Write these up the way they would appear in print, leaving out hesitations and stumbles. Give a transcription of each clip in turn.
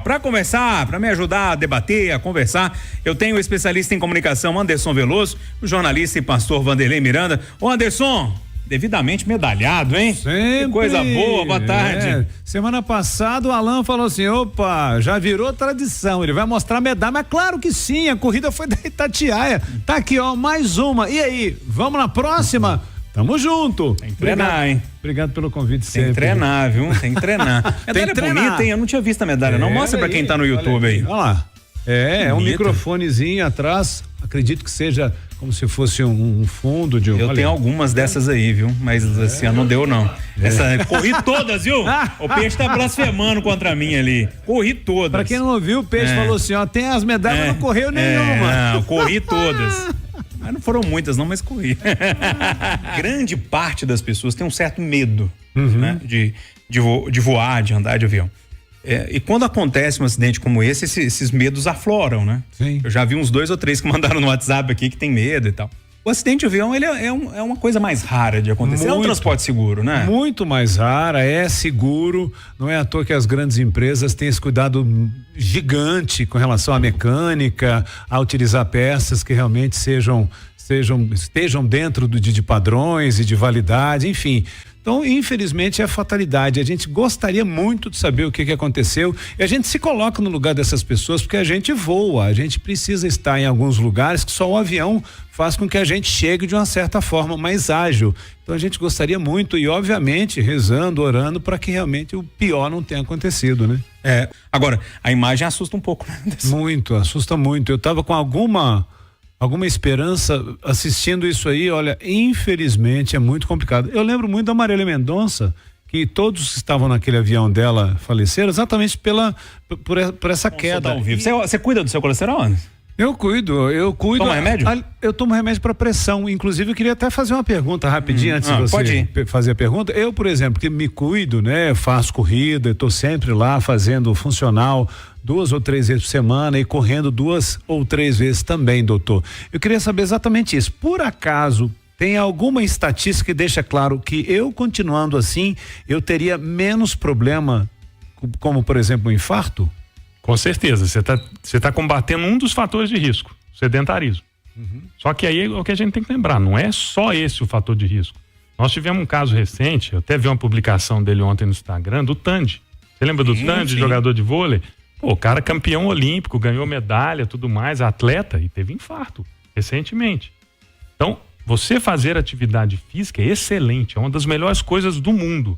Para conversar, para me ajudar a debater, a conversar, eu tenho o especialista em comunicação Anderson Veloso, o jornalista e pastor Vanderlei Miranda. Ô Anderson, devidamente medalhado, hein? Sempre. Que coisa boa, boa tarde. Semana passada o Alan falou assim, opa, já virou tradição, ele vai mostrar medalha, mas claro que sim, a corrida foi da Itatiaia, tá aqui ó, mais uma, e aí, vamos na próxima? Tamo junto. Tem que treinar, hein? Obrigado pelo convite sempre. Tem que treinar, viu? Tem que treinar. Medalha bonita, hein? Eu não tinha visto a medalha, não. Mostra pra quem tá no YouTube aí. Olha lá. É um microfonezinho atrás, acredito que seja como se fosse um fundo de um... Eu tenho algumas dessas aí, viu? Mas esse ano não deu, não. Corri todas, viu? O Peixe tá blasfemando contra mim ali. Corri todas. Pra quem não ouviu, o Peixe falou assim, ó, tem as medalhas, não correu nenhuma. Não, corri todas. Mas não foram muitas não, mas corri. Grande parte das pessoas tem um certo medo, né? De voar, de andar de avião. E quando acontece um acidente como esse, esses medos afloram, né? Sim. Eu já vi uns 2 ou 3 que mandaram no WhatsApp aqui que tem medo e tal. O acidente de avião, ele é uma coisa mais rara de acontecer. É um transporte seguro, né? Muito mais rara, é seguro. Não é à toa que as grandes empresas têm esse cuidado gigante com relação à mecânica, a utilizar peças que realmente estejam dentro de padrões e de validade, enfim. Então, infelizmente, é fatalidade. A gente gostaria muito de saber o que aconteceu e a gente se coloca no lugar dessas pessoas porque a gente voa, a gente precisa estar em alguns lugares que só o avião faz com que a gente chegue de uma certa forma mais ágil. Então, a gente gostaria muito e, obviamente, rezando, orando para que realmente o pior não tenha acontecido, né? Agora, a imagem assusta um pouco, né? Muito, assusta muito. Eu estava com alguma esperança assistindo isso aí, olha, infelizmente é muito complicado. Eu lembro muito da Marília Mendonça, que todos que estavam naquele avião dela faleceram exatamente por essa queda. Você cuida do seu colesterol, Anderson? Eu cuido. Toma remédio? Eu tomo remédio para pressão. Inclusive, eu queria até fazer uma pergunta rapidinho antes de você fazer a pergunta. Eu, por exemplo, que me cuido, né? Faço corrida, estou sempre lá fazendo funcional 2 ou 3 vezes por semana e correndo 2 ou 3 vezes também, doutor. Eu queria saber exatamente isso. Por acaso, tem alguma estatística que deixa claro que eu continuando assim, eu teria menos problema, como por exemplo, um infarto? Com certeza, você tá combatendo um dos fatores de risco, o sedentarismo. Só que aí é o que a gente tem que lembrar, não é só esse o fator de risco. Nós tivemos um caso recente, eu até vi uma publicação dele ontem no Instagram, do Tandy. Você lembra do Tandy, jogador de vôlei? Pô, o cara campeão olímpico, ganhou medalha, tudo mais, atleta, e teve infarto recentemente. Então, você fazer atividade física é excelente, é uma das melhores coisas do mundo,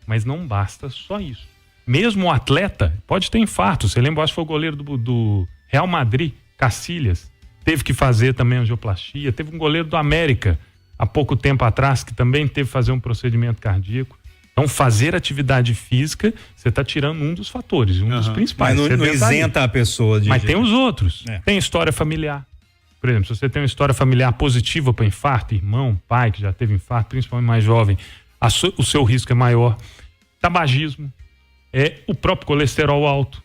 mas não basta só isso. Mesmo o atleta pode ter infarto. Você lembra, acho que foi o goleiro do Real Madrid, Cacilhas, teve que fazer também angioplastia. Teve um goleiro do América, há pouco tempo atrás, que também teve que fazer um procedimento cardíaco. Então, fazer atividade física, você está tirando um dos fatores, um dos principais. Mas não isenta a pessoa de... Mas tem os outros. Tem história familiar. Por exemplo, se você tem uma história familiar positiva para infarto, irmão, pai que já teve infarto, principalmente mais jovem, o seu risco é maior. Tabagismo. O próprio colesterol alto,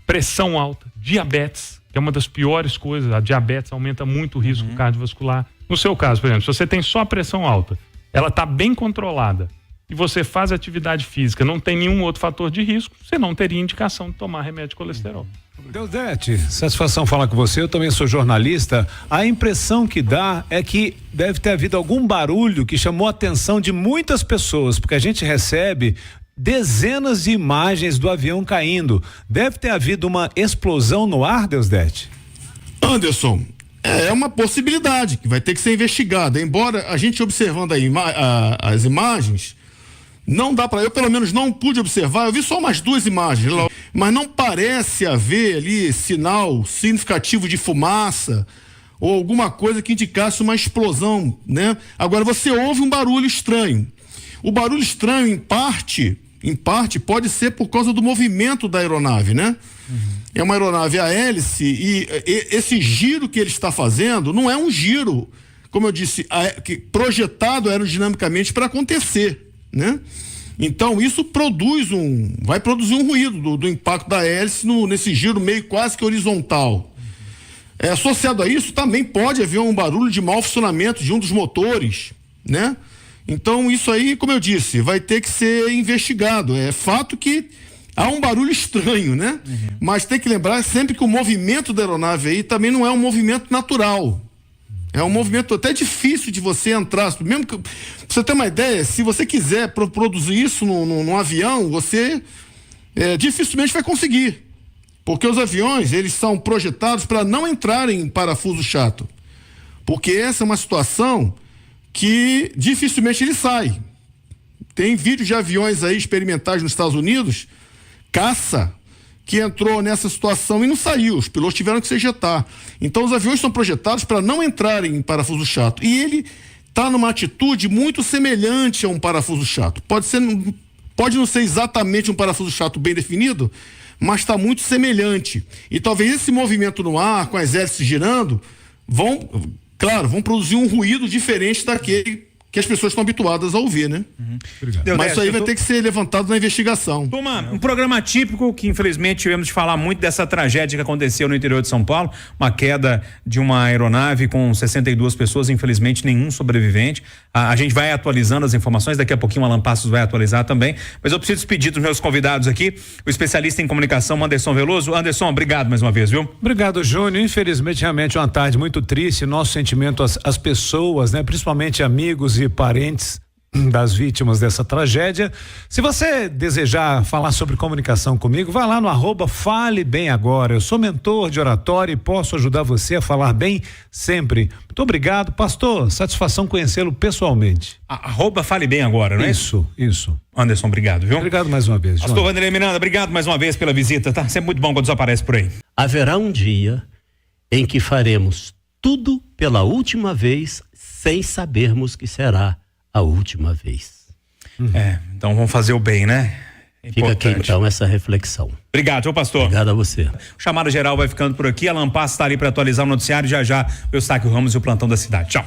pressão alta, diabetes, que é uma das piores coisas. A diabetes aumenta muito o risco cardiovascular. No seu caso, por exemplo, se você tem só a pressão alta, ela está bem controlada e você faz atividade física, não tem nenhum outro fator de risco, você não teria indicação de tomar remédio de colesterol. Deusdete, satisfação falar com você, eu também sou jornalista. A impressão que dá é que deve ter havido algum barulho que chamou a atenção de muitas pessoas, porque a gente recebe dezenas de imagens do avião caindo. Deve ter havido uma explosão no ar, Deusdete? Anderson, é uma possibilidade que vai ter que ser investigada. Embora a gente observando aí as imagens, não dá para, eu pelo menos não pude observar, eu vi só umas 2 imagens lá, mas não parece haver ali sinal significativo de fumaça ou alguma coisa que indicasse uma explosão, né? Agora você ouve um barulho estranho. O barulho estranho, em parte, pode ser por causa do movimento da aeronave, né? É uma aeronave a hélice e esse giro que ele está fazendo não é um giro, como eu disse, projetado aerodinamicamente para acontecer, né? Então isso vai produzir um ruído do impacto da hélice nesse giro meio quase que horizontal. Associado a isso também pode haver um barulho de mau funcionamento de um dos motores, né? Então isso aí, como eu disse, vai ter que ser investigado. É fato que há um barulho estranho, né? Mas tem que lembrar sempre que o movimento da aeronave aí também não é um movimento natural. É um movimento até difícil de você entrar. Mesmo que, pra você ter uma ideia, se você quiser produzir isso num avião, você dificilmente vai conseguir. Porque os aviões, eles são projetados para não entrarem em parafuso chato. Porque essa é uma situação que dificilmente ele sai. Tem vídeos de aviões aí experimentais nos Estados Unidos, caça, que entrou nessa situação e não saiu. Os pilotos tiveram que se ejetar. Então os aviões são projetados para não entrarem em parafuso chato. E ele está numa atitude muito semelhante a um parafuso chato. Pode não ser exatamente um parafuso chato bem definido, mas está muito semelhante. E talvez esse movimento no ar, com as hélices girando, vão produzir um ruído diferente daquele que as pessoas estão habituadas a ouvir, né? Mas isso aí vai ter que ser levantado na investigação. Turma, um programa típico que infelizmente tivemos de falar muito dessa tragédia que aconteceu no interior de São Paulo, uma queda de uma aeronave com 62 pessoas, infelizmente nenhum sobrevivente. A gente vai atualizando as informações, daqui a pouquinho o Alan Passos vai atualizar também, mas eu preciso despedir dos meus convidados aqui, o especialista em comunicação Anderson Veloso. Anderson, obrigado mais uma vez, viu? Obrigado, Júnior. Infelizmente, realmente uma tarde muito triste, nosso sentimento às pessoas, né? Principalmente amigos e parentes das vítimas dessa tragédia. Se você desejar falar sobre comunicação comigo, vá lá no @Fale Bem Agora. Eu sou mentor de oratória e posso ajudar você a falar bem sempre. Muito obrigado, pastor. Satisfação conhecê-lo pessoalmente. @Fale Bem Agora, não é isso? Isso. Anderson, obrigado, viu? Obrigado mais uma vez, pastor Vanderlei Miranda, obrigado mais uma vez pela visita, tá? Sempre muito bom quando desaparece por aí. Haverá um dia em que faremos tudo pela última vez sem sabermos que será a última vez. Então vamos fazer o bem, né? Fica aqui então essa reflexão. Obrigado, seu pastor. Obrigado a você. O Chamado Geral vai ficando por aqui. Alan Passos está ali para atualizar o noticiário. Já o Eustáquio Ramos e o Plantão da Cidade. Tchau.